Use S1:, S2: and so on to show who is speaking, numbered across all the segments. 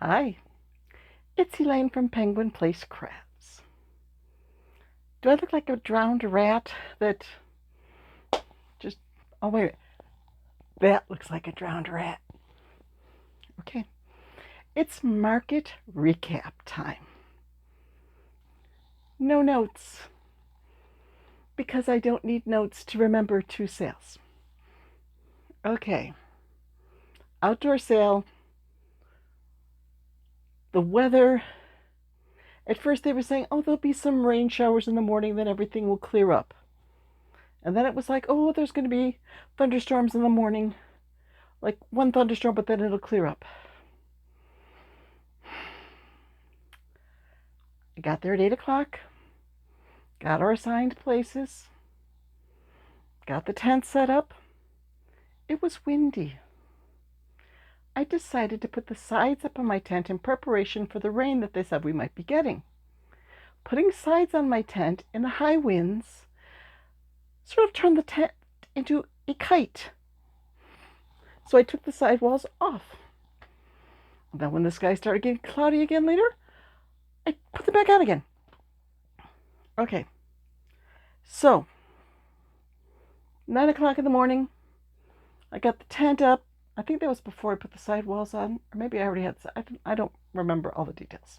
S1: Hi, it's Elaine from Penguin Place Crafts. Do I look like a drowned rat that just, oh wait, that looks like a drowned rat. Okay, it's market recap time. No notes, because I don't need notes to remember 2 sales. Okay, outdoor sale. The weather, at first they were saying, oh, there'll be some rain showers in the morning, then everything will clear up. And then it was like, oh, there's going to be thunderstorms in the morning, like one thunderstorm, but then it'll clear up. I got there at 8 o'clock, got our assigned places, got the tent set up. It was windy. I decided to put the sides up on my tent in preparation for the rain that they said we might be getting. Putting sides on my tent in the high winds sort of turned the tent into a kite. So I took the sidewalls off. Then when the sky started getting cloudy again later, I put them back on again. Okay, so 9 o'clock in the morning, I got the tent up. I think that was before I put the sidewalls on, or maybe I already had, I don't remember all the details.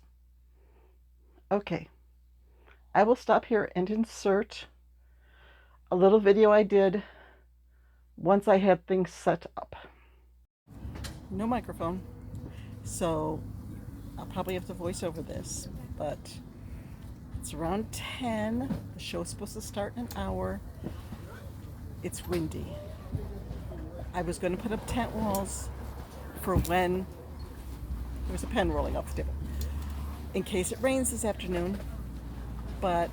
S1: Okay, I will stop here and insert a little video I did once I had things set up. No microphone, so I'll probably have to voice over this, but it's around 10. The show's supposed to start in an hour. It's windy. I was going to put up tent walls for when there's a pen rolling off the table, in case it rains this afternoon, but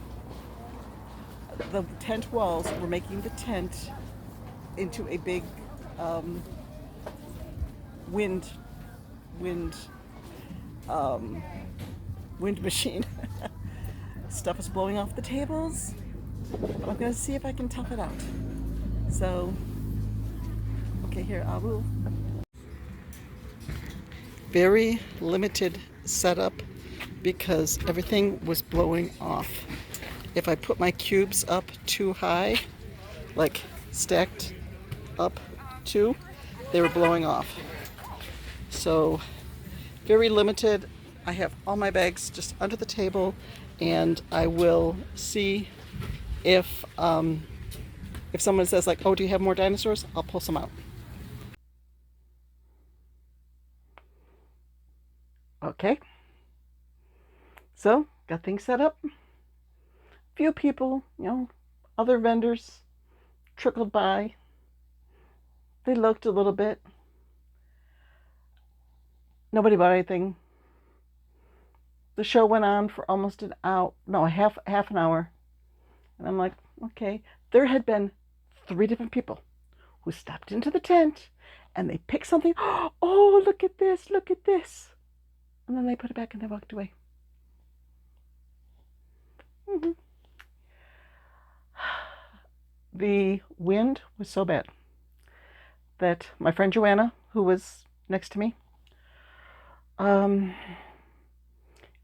S1: the tent walls were making the tent into a big wind machine. Stuff is blowing off the tables, but I'm going to see if I can tough it out. So, okay, here, I will. Very limited setup because everything was blowing off. If I put my cubes up too high, like stacked up too, they were blowing off. So very limited. I have all my bags just under the table, and I will see if someone says like, oh, do you have more dinosaurs? I'll pull some out. Okay. So, got things set up. Few people, other vendors trickled by. They looked a little bit. Nobody bought anything. The show went on for almost an hour, no, half an hour. And I'm like, okay. There had been 3 different people who stepped into the tent and they picked something. Oh, look at this, look at this. And then they put it back and they walked away. Mm-hmm. The wind was so bad that my friend Joanna, who was next to me,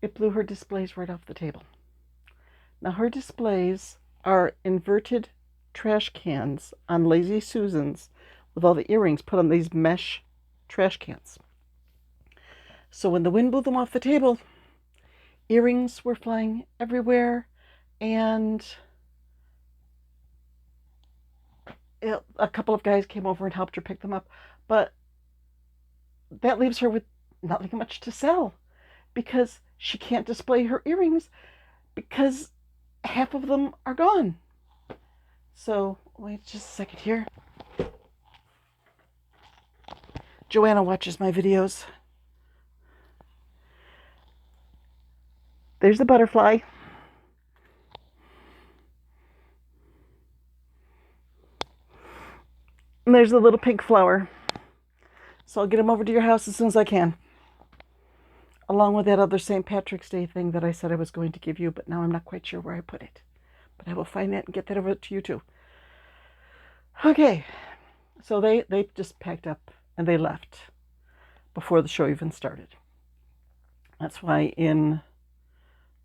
S1: it blew her displays right off the table. Now her displays are inverted trash cans on Lazy Susans with all the earrings put on these mesh trash cans. So when the wind blew them off the table, earrings were flying everywhere, and a couple of guys came over and helped her pick them up. But that leaves her with nothing much to sell because she can't display her earrings because half of them are gone. So, wait just a second here. Joanna watches my videos. There's the butterfly. And there's the little pink flower. So I'll get them over to your house as soon as I can. Along with that other St. Patrick's Day thing that I said I was going to give you, but now I'm not quite sure where I put it. But I will find that and get that over to you too. Okay. So they just packed up and they left before the show even started. That's why in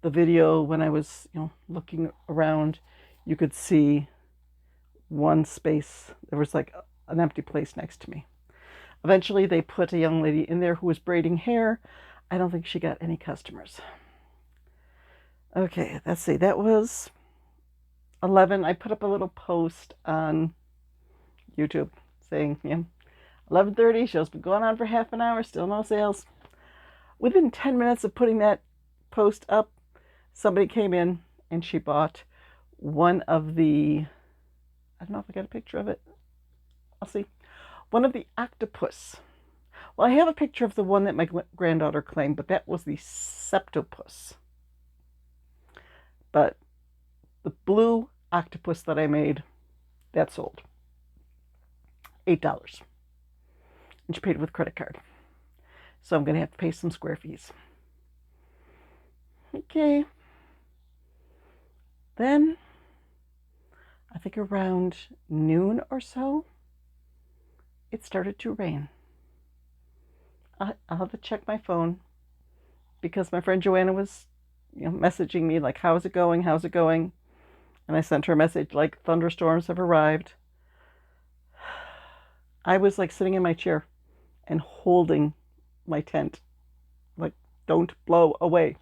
S1: the video, when I was, looking around, you could see one space. There was like an empty place next to me. Eventually, they put a young lady in there who was braiding hair. I don't think she got any customers. Okay, let's see. That was 11. I put up a little post on YouTube saying, 11:30, show's been going on for half an hour, still no sales. Within 10 minutes of putting that post up, somebody came in and she bought one of the, I don't know if I got a picture of it. I'll see. One of the octopus. Well, I have a picture of the one that my granddaughter claimed, but that was the septopus. But the blue octopus that I made, that sold. $8. And she paid with credit card. So I'm going to have to pay some square fees. Okay. Then, I think around noon or so, it started to rain. I'll have to check my phone because my friend Joanna was, messaging me like, how's it going? How's it going? And I sent her a message like, thunderstorms have arrived. I was like sitting in my chair and holding my tent, like, don't blow away.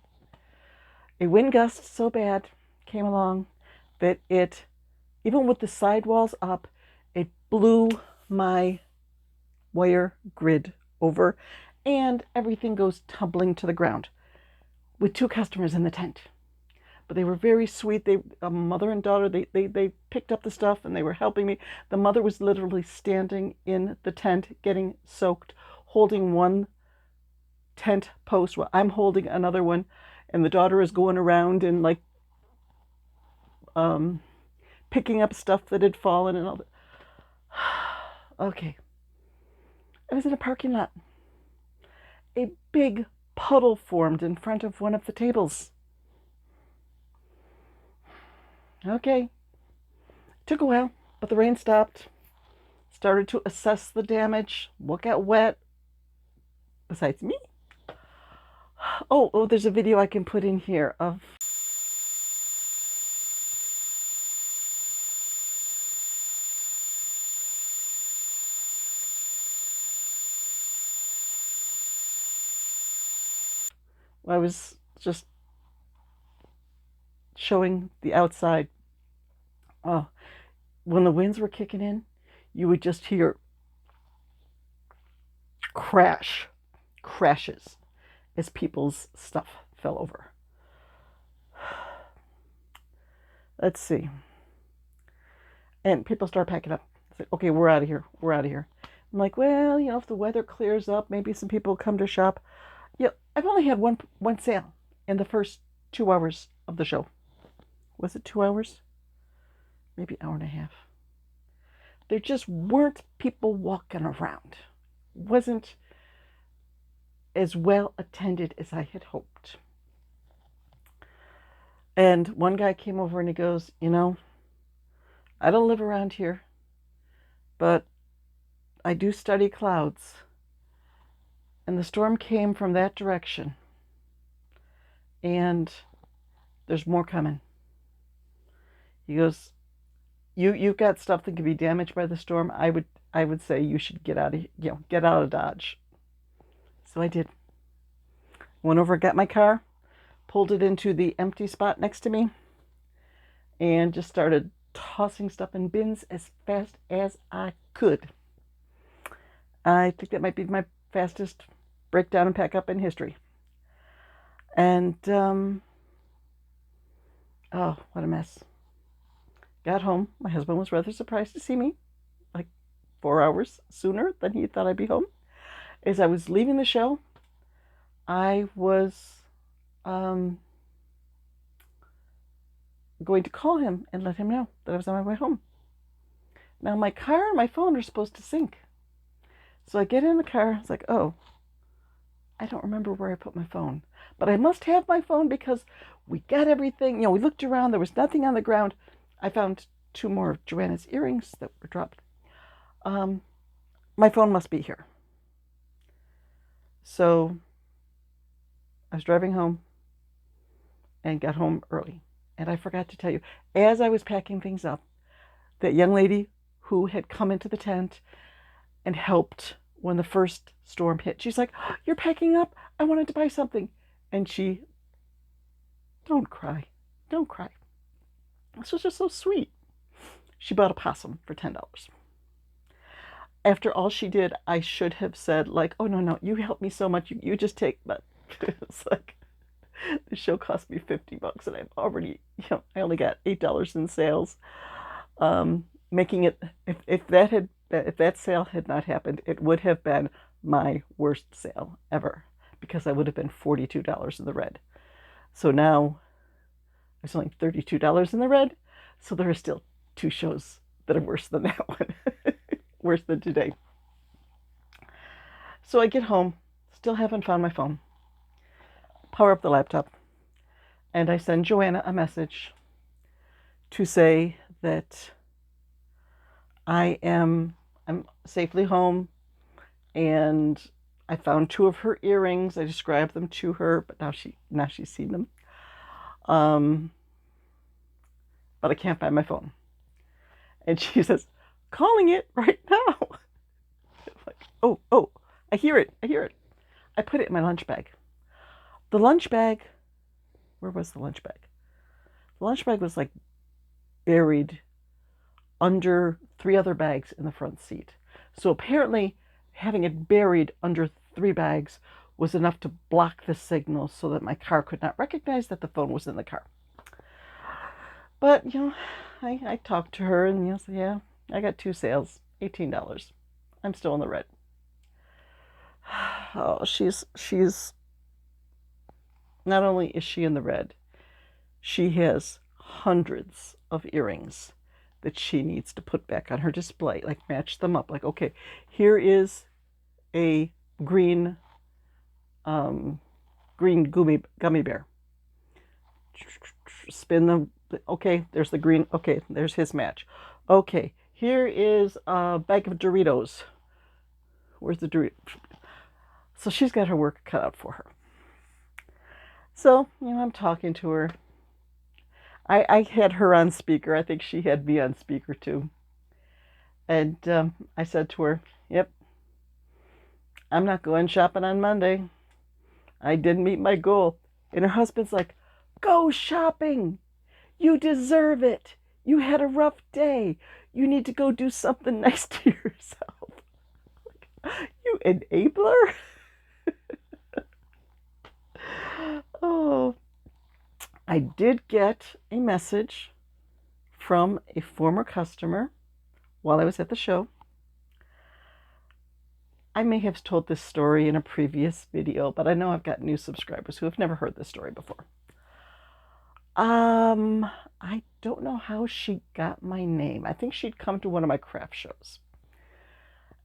S1: A wind gust so bad came along that it, even with the sidewalls up, it blew my wire grid over and everything goes tumbling to the ground with 2 customers in the tent. But they were very sweet. They, a mother and daughter, they picked up the stuff and they were helping me. The mother was literally standing in the tent getting soaked, holding one tent post while I'm holding another one, and the daughter is going around and like picking up stuff that had fallen and all that. Okay. I was in a parking lot. A big puddle formed in front of one of the tables. Okay. Took a while, but the rain stopped. Started to assess the damage. What got wet? Besides me. Oh, there's a video I can put in here of I was just showing the outside. Oh, when the winds were kicking in, you would just hear crashes as people's stuff fell over. Let's see. And people start packing up. It's like, okay, we're out of here. We're out of here. I'm like, well, if the weather clears up, maybe some people come to shop. Yeah, I've only had one sale in the first 2 hours of the show. Was it 2 hours? Maybe an hour and a half. There just weren't people walking around. Wasn't as well attended as I had hoped. And one guy came over and he goes, I don't live around here, but I do study clouds. And the storm came from that direction. And there's more coming. He goes, you've got stuff that could be damaged by the storm. I would say you should get out of Dodge. So I did. Went over, got my car, pulled it into the empty spot next to me, and just started tossing stuff in bins as fast as I could. I think that might be my fastest breakdown and pack up in history. And, oh, what a mess. Got home. My husband was rather surprised to see me, like 4 hours sooner than he thought I'd be home. As I was leaving the show, I was going to call him and let him know that I was on my way home. Now, my car and my phone are supposed to sync. So I get in the car. It's like, oh, I don't remember where I put my phone. But I must have my phone because we got everything. We looked around. There was nothing on the ground. I found 2 more of Joanna's earrings that were dropped. My phone must be here. So I was driving home and got home early. And I forgot to tell you, as I was packing things up, that young lady who had come into the tent and helped when the first storm hit, she's like, oh, you're packing up? I wanted to buy something. And she, don't cry. Don't cry. This was just so sweet. She bought a possum for $10. After all she did, I should have said, like, oh, no, you helped me so much. You just take, but it's like, the show cost me $50 and I've already, I only got $8 in sales. Making it, if that sale had not happened, it would have been my worst sale ever because I would have been $42 in the red. So now I was only $32 in the red. So there are still 2 shows that are worse than that one, worse than today. So I get home, still haven't found my phone. Power up the laptop, and I send Joanna a message to say that I'm safely home, and I found 2 of her earrings. I described them to her, but now she's seen them. But I can't find my phone. And she says, calling it right now. Like, oh, I hear it. I put it in my lunch bag. The lunch bag, where was the lunch bag? The lunch bag was like buried under 3 other bags in the front seat. So apparently having it buried under 3 bags was enough to block the signal so that my car could not recognize that the phone was in the car. But, I talked to her and, said, yeah, I got 2 sales, $18. I'm still in the red. Oh, she's, not only is she in the red, she has hundreds of earrings that she needs to put back on her display, like match them up. Like, okay, here is a green gummy bear. Spin them. Okay, there's the green. Okay, there's his match. Okay, here is a bag of Doritos. Where's the Doritos? So she's got her work cut out for her. So, I'm talking to her. I had her on speaker. I think she had me on speaker too. And I said to her, yep, I'm not going shopping on Monday. I didn't meet my goal. And her husband's like, go shopping. You deserve it. You had a rough day. You need to go do something nice to yourself. You enabler. Oh, I did get a message from a former customer while I was at the show. I may have told this story in a previous video, but I know I've got new subscribers who have never heard this story before. I don't know how she got my name. I think she'd come to one of my craft shows.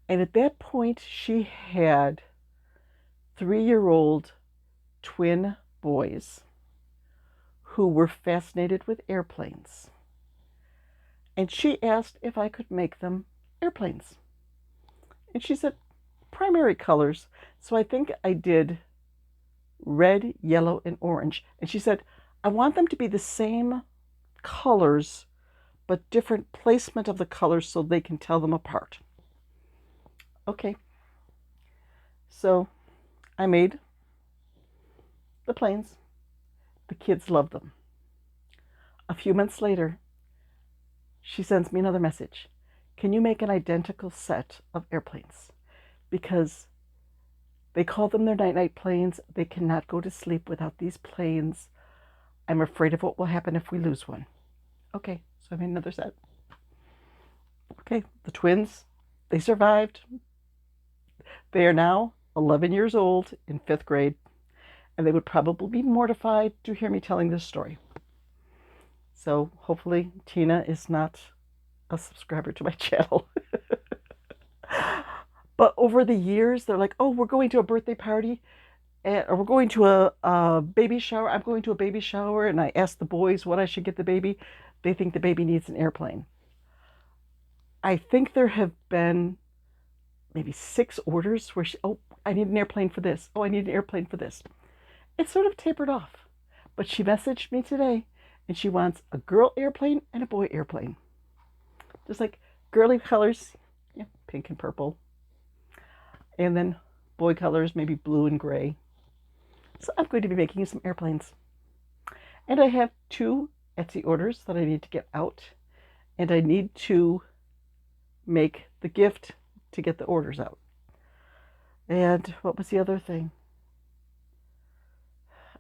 S1: And at that point, she had 3-year-old twin boys who were fascinated with airplanes. And she asked if I could make them airplanes. And she said, primary colors. So I think I did red, yellow, and orange. And she said, I want them to be the same colors, but different placement of the colors so they can tell them apart. Okay. So I made the planes. The kids loved them. A few months later, she sends me another message. Can you make an identical set of airplanes? Because they call them their night-night planes. They cannot go to sleep without these planes. I'm afraid of what will happen if we lose one. Okay, so I made another set. Okay, the twins, they survived. They are now 11 years old in 5th grade, and they would probably be mortified to hear me telling this story. So hopefully Tina is not a subscriber to my channel. But over the years, they're like, oh, we're going to a birthday party, or we're going to a baby shower. I'm going to a baby shower, and I asked the boys what I should get the baby. They think the baby needs an airplane. I think there have been maybe 6 orders where I need an airplane for this. Oh, I need an airplane for this. It's sort of tapered off. But she messaged me today and she wants a girl airplane and a boy airplane. Just like girly colors, pink and purple. And then boy colors, maybe blue and gray. So I'm going to be making some airplanes. And I have 2 Etsy orders that I need to get out. And I need to make the gift to get the orders out. And what was the other thing?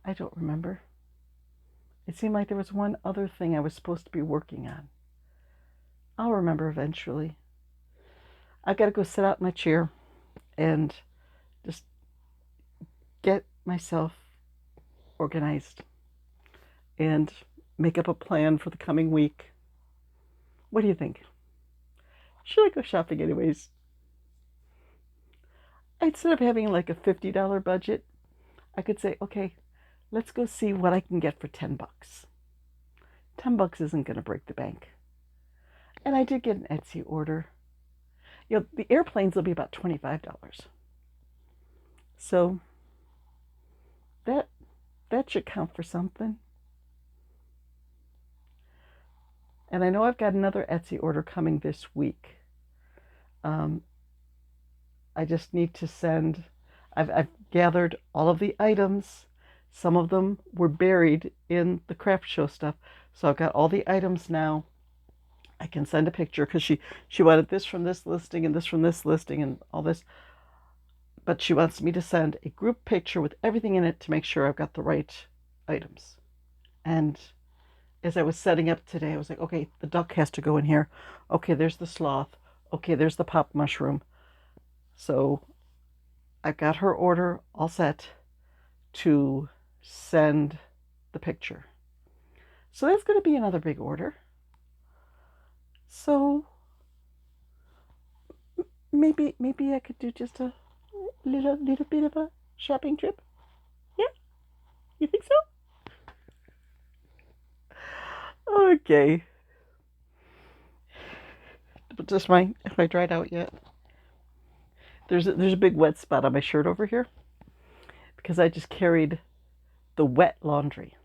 S1: I don't remember. It seemed like there was one other thing I was supposed to be working on. I'll remember eventually. I've got to go sit out in my chair and just get myself organized and make up a plan for the coming week. What do you think? Should I go shopping anyways? Instead of having like a $50 budget, I could say, okay, let's go see what I can get for $10. $10 isn't going to break the bank. And I did get an Etsy order. The airplanes will be about $25. So that should count for something. And I know I've got another Etsy order coming this week. I just need to send, I've gathered all of the items. Some of them were buried in the craft show stuff. So I've got all the items now. I can send a picture because she wanted this from this listing and this from this listing and all this. But she wants me to send a group picture with everything in it to make sure I've got the right items. And as I was setting up today, I was like, okay, the duck has to go in here. Okay, there's the sloth. Okay, there's the pop mushroom. So I've got her order all set to send the picture. So that's going to be another big order. So maybe I could do just a little bit of a shopping trip. Yeah? You think so? Okay. But just have I dried out yet? There's a big wet spot on my shirt over here because I just carried the wet laundry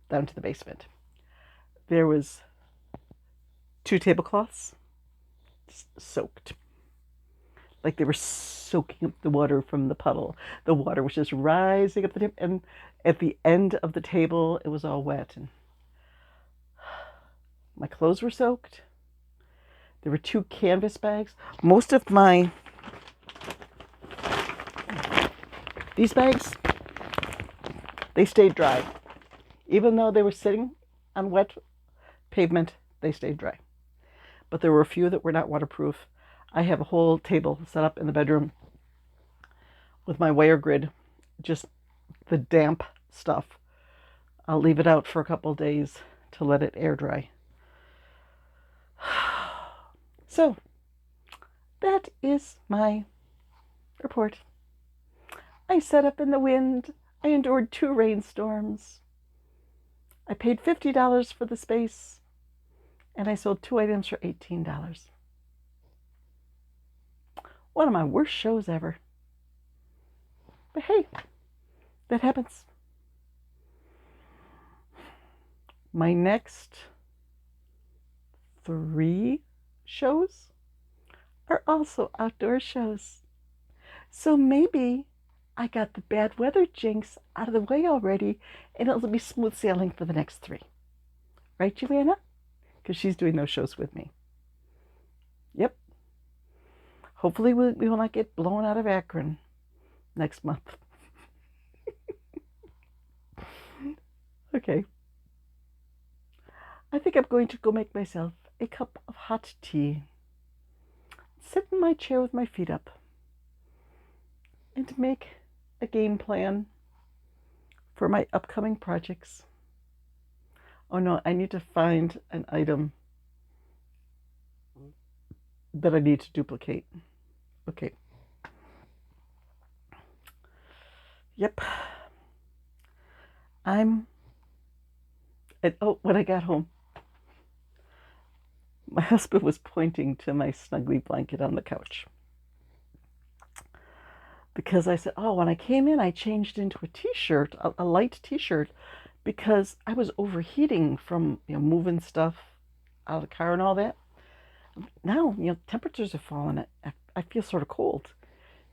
S1: down to the basement. There was 2 tablecloths soaked. Like they were soaking up the water from the puddle. The water was just rising up the tip, and at the end of the table, it was all wet. And my clothes were soaked. There were 2 canvas bags. Most of these bags, they stayed dry. Even though they were sitting on wet pavement, they stayed dry. But there were a few that were not waterproof. I have a whole table set up in the bedroom with my wire grid, just the damp stuff. I'll leave it out for a couple of days to let it air dry. So that is my report. I sat up in the wind. I endured 2 rainstorms. I paid $50 for the space, and I sold 2 items for $18. One of my worst shows ever. But hey, that happens. My next 3 shows are also outdoor shows. So maybe I got the bad weather jinx out of the way already, and it'll be smooth sailing for the next 3. Right, Juliana? Because she's doing those shows with me. Yep. Hopefully we will not get blown out of Akron next month. Okay. I think I'm going to go make myself a cup of hot tea. Sit in my chair with my feet up and make a game plan for my upcoming projects. Oh no, I need to find an item that I need to duplicate. Okay. Yep. When I got home, my husband was pointing to my snuggly blanket on the couch. because I said, oh, when I came in, I changed into a t-shirt, a light t-shirt, because I was overheating from moving stuff out of the car and all that. Now, temperatures have fallen. I feel sort of cold.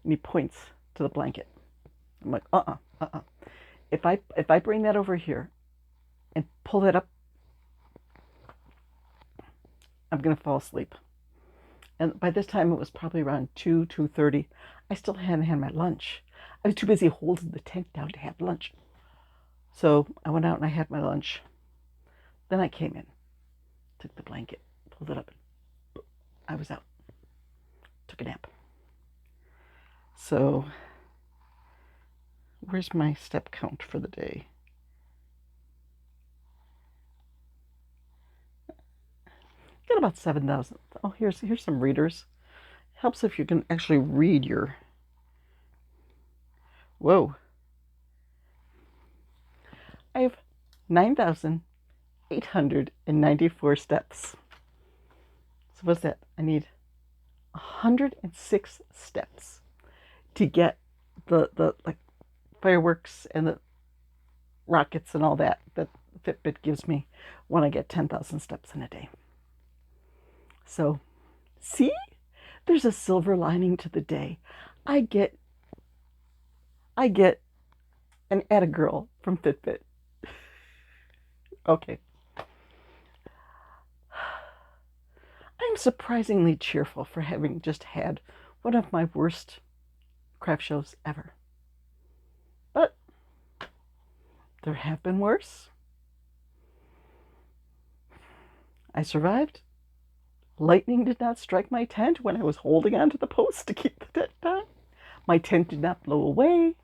S1: And he points to the blanket. I'm like, If I bring that over here and pull that up, I'm gonna fall asleep. And by this time, it was probably around 2:30. I still hadn't had my lunch. I was too busy holding the tent down to have lunch. So I went out and I had my lunch. Then I came in, took the blanket, pulled it up, and I was out. Took a nap. So where's my step count for the day? Got about 7,000. Oh, here's some readers. Helps if you can actually read your. Whoa. I have 9,894 steps. So what's that? I need 106 steps to get the like fireworks and the rockets and all that Fitbit gives me when I get 10,000 steps in a day. So, see? There's a silver lining to the day. I get an attagirl from Fitbit. Okay. I'm surprisingly cheerful for having just had one of my worst craft shows ever. But there have been worse. I survived. Lightning did not strike my tent when I was holding onto the post to keep the tent down. My tent did not blow away.